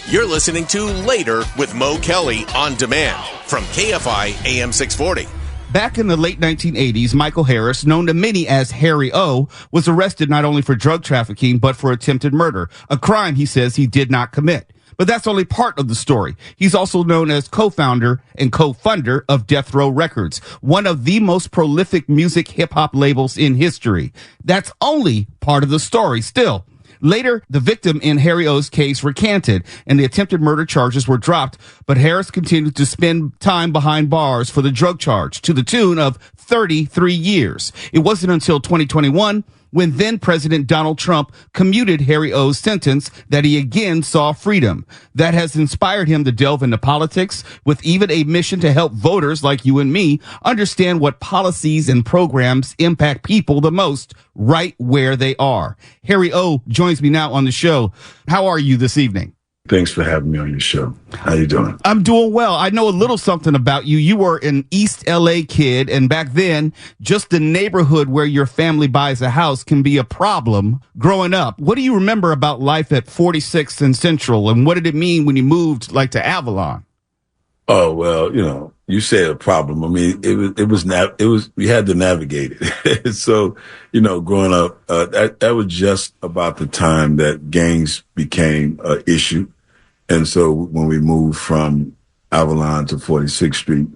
You're listening to Later with Mo Kelly on demand from KFI AM 640. Back in the late 1980s, Michael Harris, known to many as Harry O., was arrested not only for drug trafficking, but for attempted murder, a crime he says he did not commit. But that's only part of the story. He's also known as co-founder and co-funder of Death Row Records, one of the most prolific music hip-hop labels in history. That's only part of the story still. Later, the victim in Harry O's case recanted and the attempted murder charges were dropped, but Harris continued to spend time behind bars for the drug charge to the tune of 33 years. It wasn't until 2021 when then President Donald Trump commuted Harry O's sentence that he again saw freedom. That has inspired him to delve into politics with even a mission to help voters like you and me understand what policies and programs impact people the most right where they are. Harry O joins me now on the show. How are you this evening? Thanks for having me on your show. How you doing? I'm doing well. I know a little something about you. You were an East LA kid, and back then, just the neighborhood where your family buys a house can be a problem growing up. What do you remember about life at 46th and Central, and what did it mean when you moved, like, to Avalon? Oh, well, you said a problem. I mean, we had to navigate it. So, growing up, that was just about the time that gangs became an issue. And so when we moved from Avalon to 46th Street,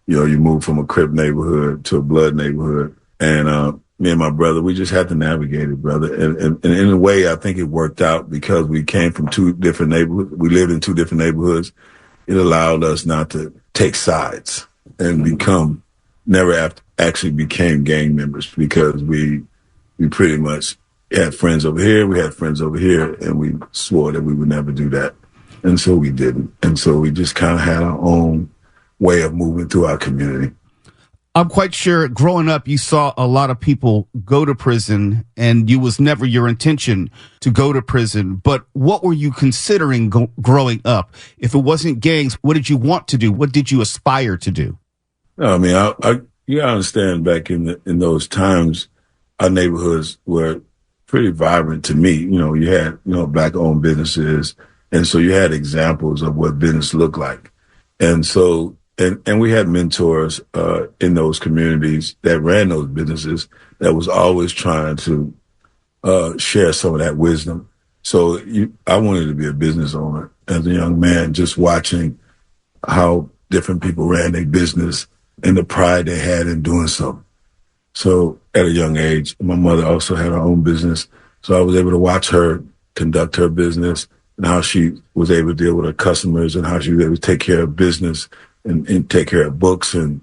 you moved from a Crip neighborhood to a Blood neighborhood. And me and my brother, we just had to navigate it, brother. And in a way, I think it worked out because we came from two different neighborhoods. We lived in two different neighborhoods. It allowed us not to take sides and actually became gang members because we pretty much had friends over here, we had friends over here, and we swore that we would never do that. And so we didn't. And so we just kind of had our own way of moving through our community. I'm quite sure growing up, you saw a lot of people go to prison and you was never your intention to go to prison. But what were you considering growing up? If it wasn't gangs, what did you want to do? What did you aspire to do? I mean, you gotta understand back in those times, our neighborhoods were pretty vibrant to me. You had, black owned businesses. And so you had examples of what business looked like. And so, and we had mentors, in those communities that ran those businesses that was always trying to, share some of that wisdom. So I wanted to be a business owner as a young man, just watching how different people ran their business and the pride they had in doing so. So at a young age, my mother also had her own business. So I was able to watch her conduct her business and how she was able to deal with her customers and how she was able to take care of business and take care of books. And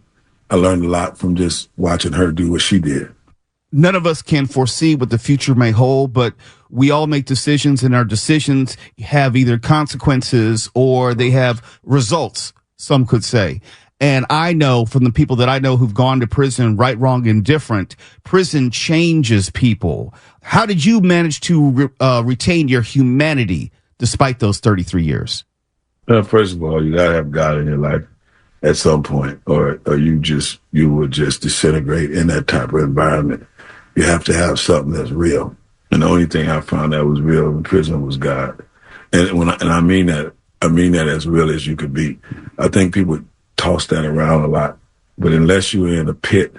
I learned a lot from just watching her do what she did. None of us can foresee what the future may hold, but we all make decisions, and our decisions have either consequences or they have results, some could say. And I know from the people that I know who've gone to prison, right, wrong, indifferent, prison changes people. How did you manage to retain your humanity despite those 33 years? First of all, you gotta have God in your life at some point, or you will just disintegrate in that type of environment. You have to have something that's real. And the only thing I found that was real in prison was God. And I mean that as real as you could be. I think people toss that around a lot, but unless you're in a pit,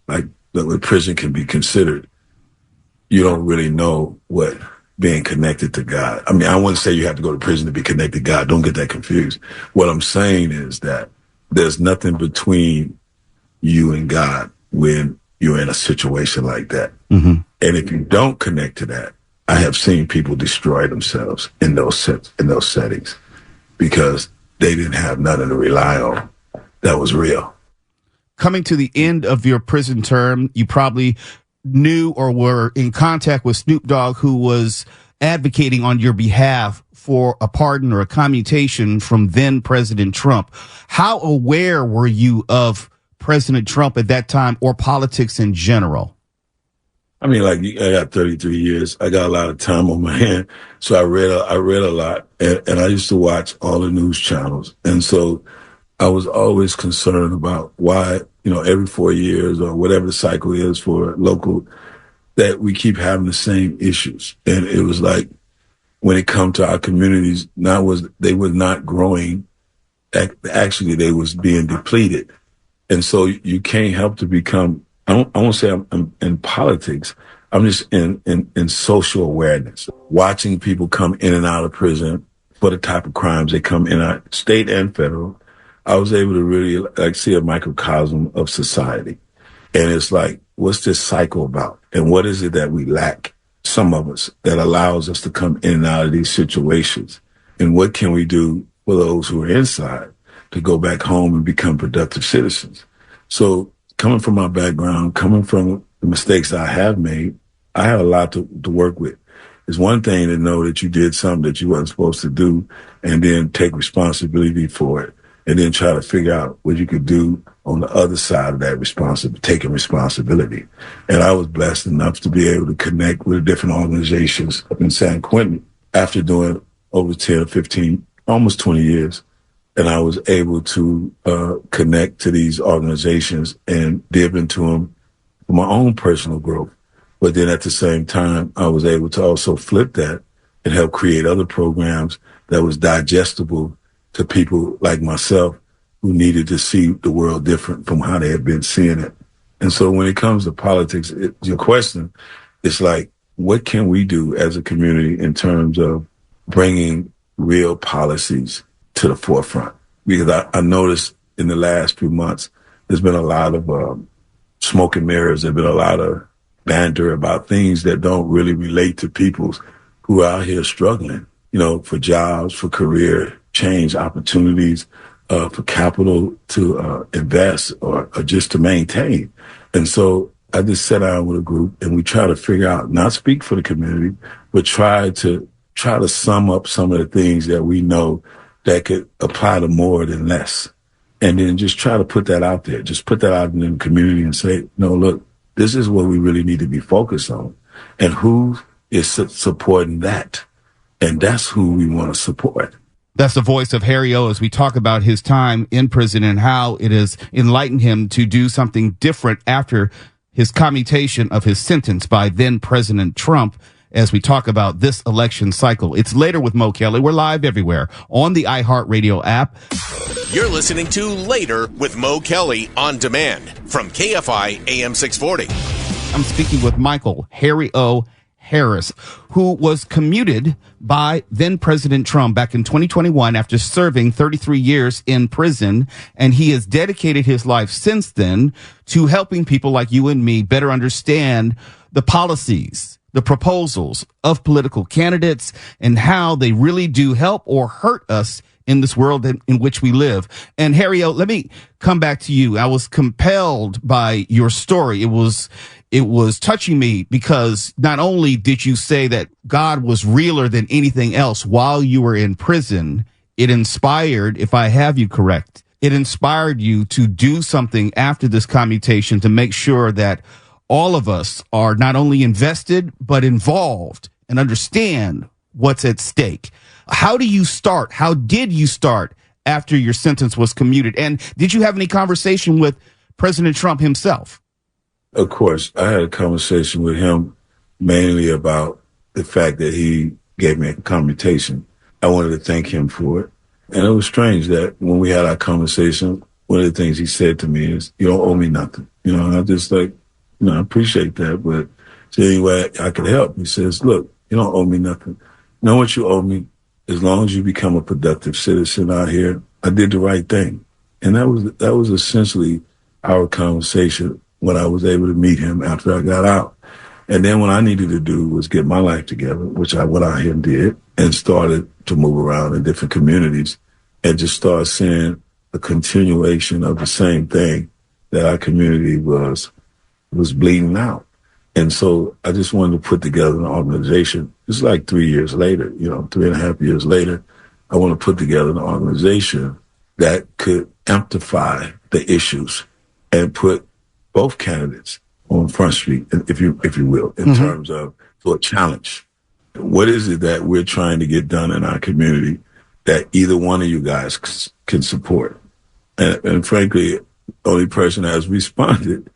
like where prison can be considered, you don't really know what being connected to God. I mean, I wouldn't say you have to go to prison to be connected to God. Don't get that confused. What I'm saying is that there's nothing between you and God when you're in a situation like that. Mm-hmm. And if you don't connect to that, I have seen people destroy themselves in those settings because they didn't have nothing to rely on that was real. Coming to the end of your prison term, you probably knew or were in contact with Snoop Dogg, who was advocating on your behalf for a pardon or a commutation from then President Trump. How aware were you of President Trump at that time, or politics in general? I mean, I got 33 years. I got a lot of time on my hand. So I read a lot, and I used to watch all the news channels. And so I was always concerned about why, every 4 years or whatever the cycle is for local, that we keep having the same issues. And it was like, when it come to our communities, they were not growing. Actually, they was being depleted. And so you can't help to become, I won't say I'm in politics. I'm just in social awareness, watching people come in and out of prison for the type of crimes they come in, state and federal. I was able to really see a microcosm of society. And it's like, what's this cycle about? And what is it that we lack, some of us, that allows us to come in and out of these situations? And what can we do for those who are inside to go back home and become productive citizens? So coming from my background, coming from the mistakes I have made, I had a lot to work with. It's one thing to know that you did something that you wasn't supposed to do and then take responsibility for it and then try to figure out what you could do on the other side of that taking responsibility. And I was blessed enough to be able to connect with different organizations up in San Quentin after doing over 10 or 15, almost 20 years. And I was able to connect to these organizations and dip into them for my own personal growth. But then at the same time, I was able to also flip that and help create other programs that was digestible to people like myself who needed to see the world different from how they had been seeing it. And so when it comes to politics, your question is like, what can we do as a community in terms of bringing real policies to the forefront? Because I noticed in the last few months, there's been a lot of smoke and mirrors. There's been a lot of banter about things that don't really relate to people who are out here struggling, for jobs, for career change opportunities, for capital to invest or just to maintain. And so I just sat down with a group and we try to figure out, not speak for the community, but try to sum up some of the things that we know that could apply to more than less. And then just try to put that out there, just put that out in the community and say, no, look, this is what we really need to be focused on. And who is supporting that? And that's who we want to support. That's the voice of Harry O. as we talk about his time in prison and how it has enlightened him to do something different after his commutation of his sentence by then President Trump, as we talk about this election cycle. It's Later with Mo Kelly. We're live everywhere on the iHeartRadio app. You're listening to Later with Mo Kelly on demand from KFI AM 640. I'm speaking with Michael Harry O. Harris, who was commuted by then President Trump back in 2021 after serving 33 years in prison. And he has dedicated his life since then to helping people like you and me better understand the policies, the proposals of political candidates and how they really do help or hurt us in this world in which we live. And Harry O, let me come back to you. I was compelled by your story. It was touching me because not only did you say that God was realer than anything else while you were in prison, it inspired, if I have you correct, it inspired you to do something after this commutation to make sure that all of us are not only invested, but involved and understand what's at stake. How do you start? How did you start after your sentence was commuted? And did you have any conversation with President Trump himself? Of course, I had a conversation with him mainly about the fact that he gave me a commutation. I wanted to thank him for it. And it was strange that when we had our conversation, one of the things he said to me is, you don't owe me nothing. And I just I appreciate that, but is there any way I could help? He says, look, you don't owe me nothing. You know what you owe me? As long as you become a productive citizen out here, I did the right thing. And that was essentially our conversation when I was able to meet him after I got out. And then what I needed to do was get my life together, which I went out here and did, and started to move around in different communities and just start seeing a continuation of the same thing that our community was bleeding out. And so I just wanted to put together an organization. It's like 3 years later, 3.5 years later, I want to put together an organization that could amplify the issues and put both candidates on Front Street, if you will, in terms of a challenge. What is it that we're trying to get done in our community that either one of you guys can support? And frankly, the only person that has responded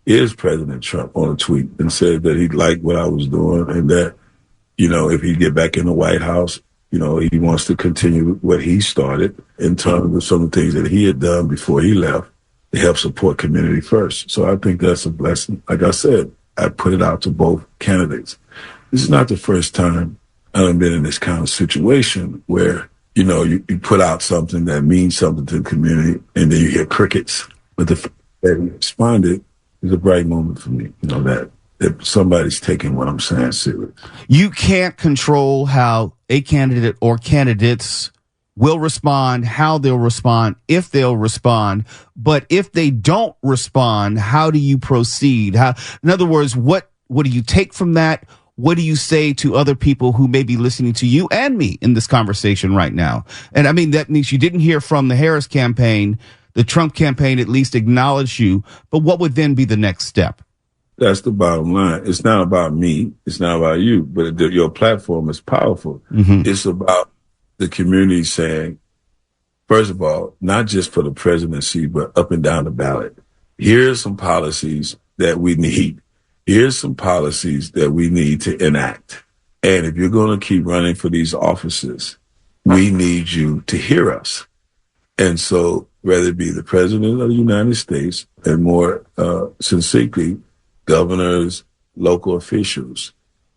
is President Trump on a tweet and said that he liked what I was doing and that if he get back in the White House, he wants to continue what he started in terms of some of the things that he had done before he left to help support community first. So I think that's a blessing. Like I said, I put it out to both candidates. This is not the first time I've been in this kind of situation where, you put out something that means something to the community and then you hear crickets. But the fact that he responded is a bright moment for me, that somebody's taking what I'm saying serious. You can't control how a candidate or candidates will respond, how they'll respond, if they'll respond. But if they don't respond, how do you proceed? In other words, what do you take from that? What do you say to other people who may be listening to you and me in this conversation right now? And I mean, that means you didn't hear from the Harris campaign. The Trump campaign at least acknowledged you. But what would then be the next step? That's the bottom line. It's not about me. It's not about you. But your platform is powerful. Mm-hmm. It's about the community saying, first of all, not just for the presidency, but up and down the ballot. Here's some policies that we need. Here's some policies that we need to enact. And if you're going to keep running for these offices, we need you to hear us. And so whether it be the president of the United States and more succinctly, governors, local officials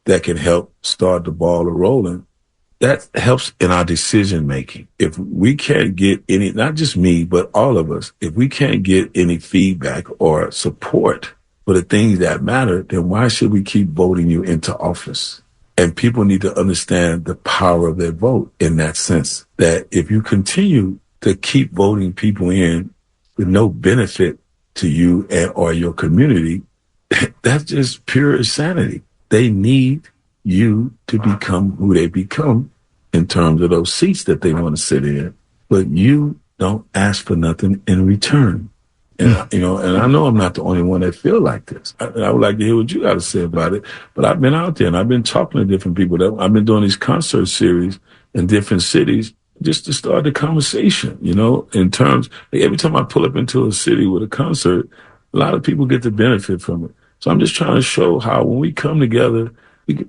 that can help start the ball rolling, that helps in our decision making. If we can't get any, not just me, but all of us, if we can't get any feedback or support for the things that matter, then why should we keep voting you into office? And people need to understand the power of their vote in that sense, that if you continue to keep voting people in with no benefit to you and or your community, that's just pure insanity. They need you to become who they become in terms of those seats that they want to sit in, but you don't ask for nothing in return. And, and I know I'm not the only one that feel like this. I would like to hear what you got to say about it, but I've been out there and I've been talking to different people. I've been doing these concert series in different cities just to start the conversation, in terms, like every time I pull up into a city with a concert, a lot of people get the benefit from it. So I'm just trying to show how when we come together,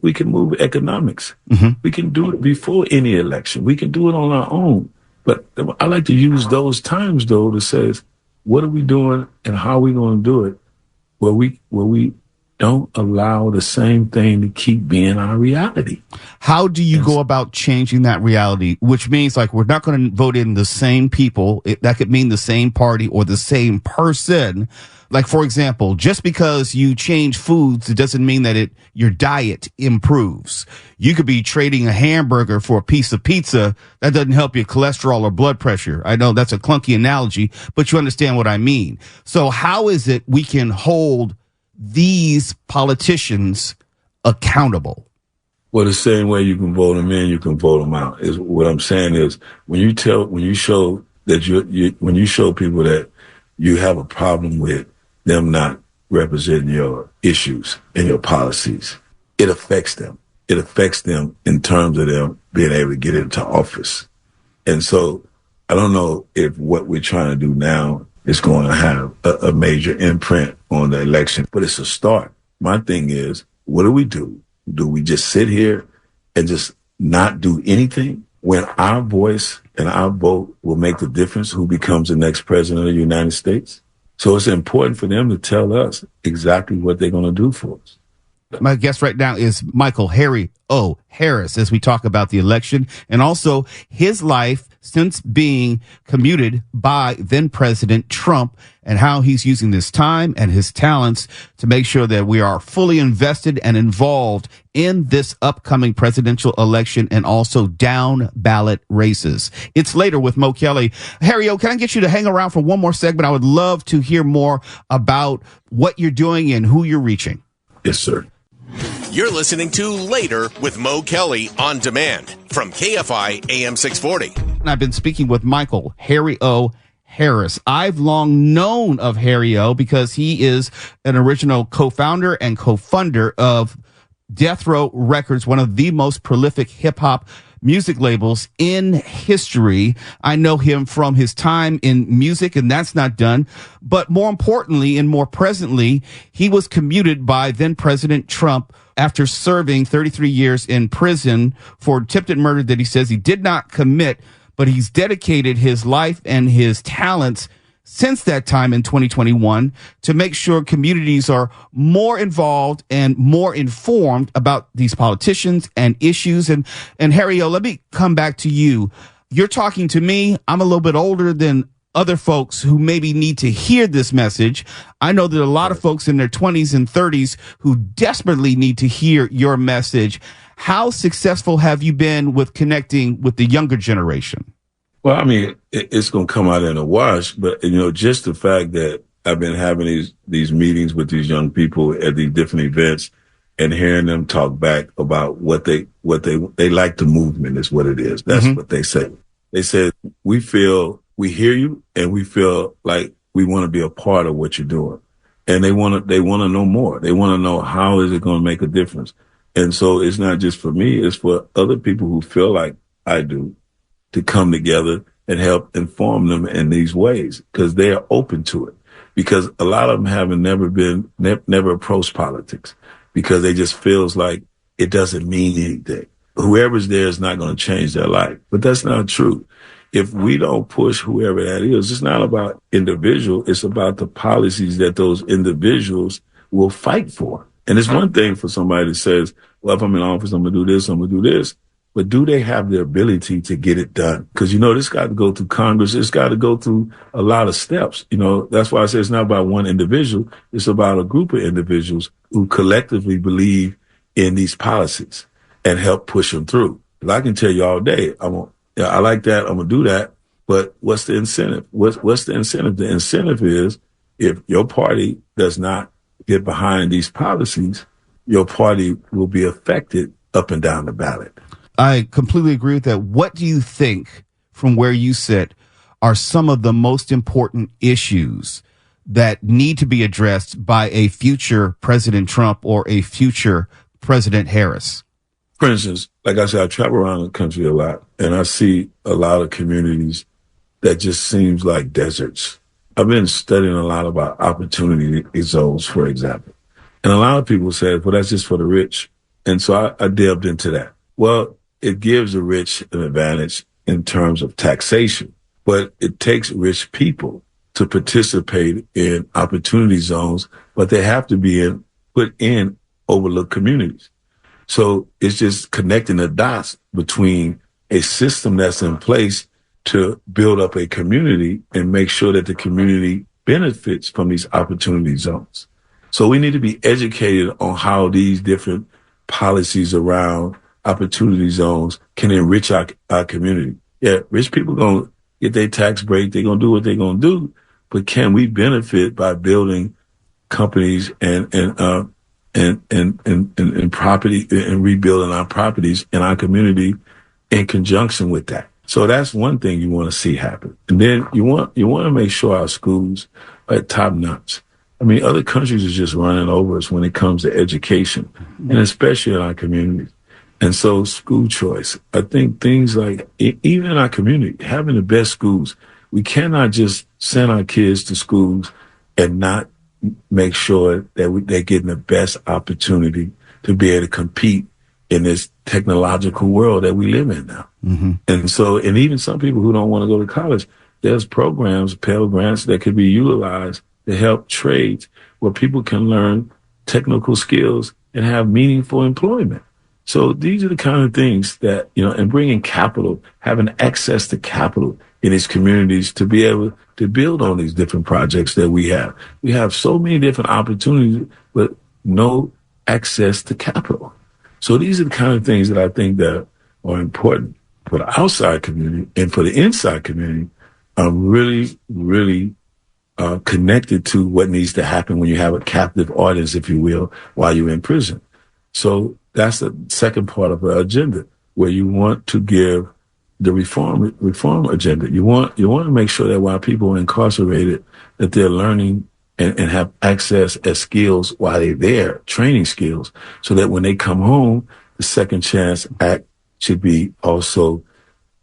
we can move economics. Mm-hmm. We can do it before any election. We can do it on our own. But I like to use those times, though, to say, what are we doing and how are we going to do it where we don't allow the same thing to keep being our reality? How do you go about changing that reality? Which means, like, we're not going to vote in the same people. That could mean the same party or the same person. Like, for example, just because you change foods, it doesn't mean that your diet improves. You could be trading a hamburger for a piece of pizza. That doesn't help your cholesterol or blood pressure. I know that's a clunky analogy, but you understand what I mean. So how is it we can hold these politicians accountable? Well, the same way you can vote them in, you can vote them out. Is what I'm saying is when you show people that you have a problem with them not representing your issues and your policies, it affects them. It affects them in terms of them being able to get into office. And so I don't know if what we're trying to do now is going to have a major imprint on the election, but it's a start. My thing is, what do we do? Do we just sit here and just not do anything when our voice and our vote will make the difference who becomes the next president of the United States? So it's important for them to tell us exactly what they're going to do for us. My guest right now is Michael Harry O. Harris, as we talk about the election and also his life since being commuted by then President Trump and how he's using this time and his talents to make sure that we are fully invested and involved in this upcoming presidential election and also down ballot races. It's Later with Mo Kelly. Harry O, can I get you to hang around for one more segment? I would love to hear more about what you're doing and who you're reaching. Yes, sir. You're listening to Later with Mo Kelly on demand from KFI AM 640. I've been speaking with Michael Harry O. Harris. I've long known of Harry O because he is an original co-founder and co-funder of Death Row Records, one of the most prolific hip-hop music labels in history. I know him from his time in music, and that's not done. But more importantly and more presently, he was commuted by then President Trump after serving 33 years in prison for attempted murder that he says he did not commit, but he's dedicated his life and his talents since that time in 2021 to make sure communities are more involved and more informed about these politicians and issues. And Harry O, let me come back to you. You're talking to me. I'm a little bit older than other folks who maybe need to hear this message. I know that a lot of folks in their 20s and 30s who desperately need to hear your message. How successful have you been with connecting with the younger generation? Well, I mean, it's going to come out in a wash, but just the fact that I've been having these meetings with these young people at these different events and hearing them talk back about what they like the movement is what it is. That's what they say. They said, we hear you and we feel like we want to be a part of what you're doing. And they want to know more. They want to know how is it going to make a difference. And so it's not just for me, it's for other people who feel like I do, to come together and help inform them in these ways because they are open to it. Because a lot of them haven't never approached politics because they just feels like it doesn't mean anything. Whoever's there is not going to change their life. But that's not true. If we don't push whoever that is, it's not about individual. It's about the policies that those individuals will fight for. And it's one thing for somebody that says, well, if I'm in office, I'm going to do this, I'm going to do this. But do they have the ability to get it done? Because, this got to go through Congress. It's got to go through a lot of steps. That's why I say it's not about one individual. It's about a group of individuals who collectively believe in these policies and help push them through. I can tell you all day, I like that. I'm going to do that. But what's the incentive? What's the incentive? The incentive is if your party does not get behind these policies, your party will be affected up and down the ballot. I completely agree with that. What do you think, from where you sit, are some of the most important issues that need to be addressed by a future President Trump or a future President Harris? For instance, like I said, I travel around the country a lot, and I see a lot of communities that just seems like deserts. I've been studying a lot about opportunity zones, for example. And a lot of people said, well, that's just for the rich. And so I delved into that. Well, it gives the rich an advantage in terms of taxation, but it takes rich people to participate in opportunity zones, but they have to be put in overlooked communities. So it's just connecting the dots between a system that's in place to build up a community and make sure that the community benefits from these opportunity zones. So we need to be educated on how these different policies around opportunity zones can enrich our community. Yeah, rich people going to get their tax break. They're going to do what they're going to do. But can we benefit by building companies and property and rebuilding our properties in our community in conjunction with that? So that's one thing you want to see happen. And then you want to make sure our schools are at top notch. I mean, other countries are just running over us when it comes to education, and especially in our communities. And so school choice, I think things like, even in our community, having the best schools, we cannot just send our kids to schools and not make sure that they're getting the best opportunity to be able to compete in this technological world that we live in now. Mm-hmm. And even some people who don't want to go to college, there's programs, Pell Grants that could be utilized to help trades where people can learn technical skills and have meaningful employment. So these are the kind of things that, and bringing capital, having access to capital in these communities to be able to build on these different projects that we have. We have so many different opportunities, but no access to capital. So these are the kind of things that I think that are important for the outside community and for the inside community. I'm really, really connected to what needs to happen when you have a captive audience, if you will, while you're in prison. So that's the second part of our agenda, where you want to give the reform agenda. You want to make sure that while people are incarcerated, that they're learning and have access as skills while they're there, training skills, so that when they come home, the Second Chance Act should be also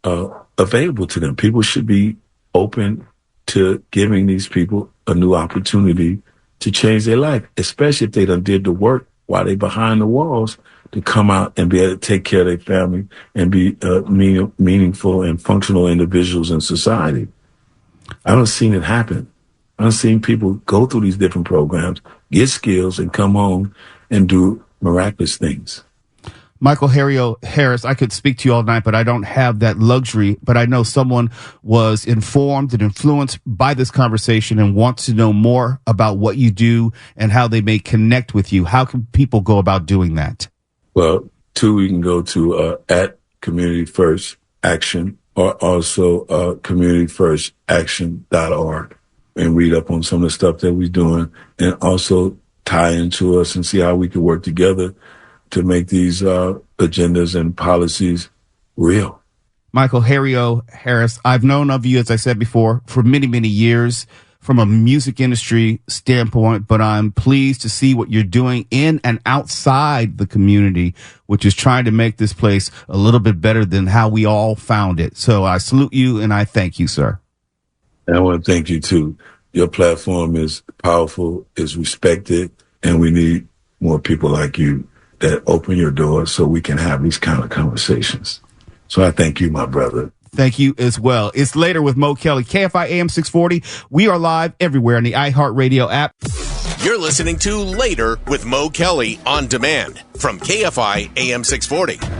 available to them. People should be open to giving these people a new opportunity to change their life, especially if they done did the work while they behind the walls to come out and be able to take care of their family and be meaningful and functional individuals in society. I don't seen it happen. I've seen people go through these different programs, get skills, and come home and do miraculous things. Michael Harris, I could speak to you all night, but I don't have that luxury. But I know someone was informed and influenced by this conversation and wants to know more about what you do and how they may connect with you. How can people go about doing that? Well, you can go to at Community First Action or also communityfirstaction.org and read up on some of the stuff that we're doing and also tie into us and see how we can work together to make these agendas and policies real. Michael Harris, I've known of you, as I said before, for many, many years from a music industry standpoint, but I'm pleased to see what you're doing in and outside the community, which is trying to make this place a little bit better than how we all found it. So I salute you and I thank you, sir. And I want to thank you too. Your platform is powerful, is respected, and we need more people like you that open your doors so we can have these kind of conversations. So I thank you, my brother. Thank you as well. It's Later with Mo Kelly, KFI AM 640. We are live everywhere on the iHeartRadio app. You're listening to Later with Mo Kelly on demand from KFI AM 640.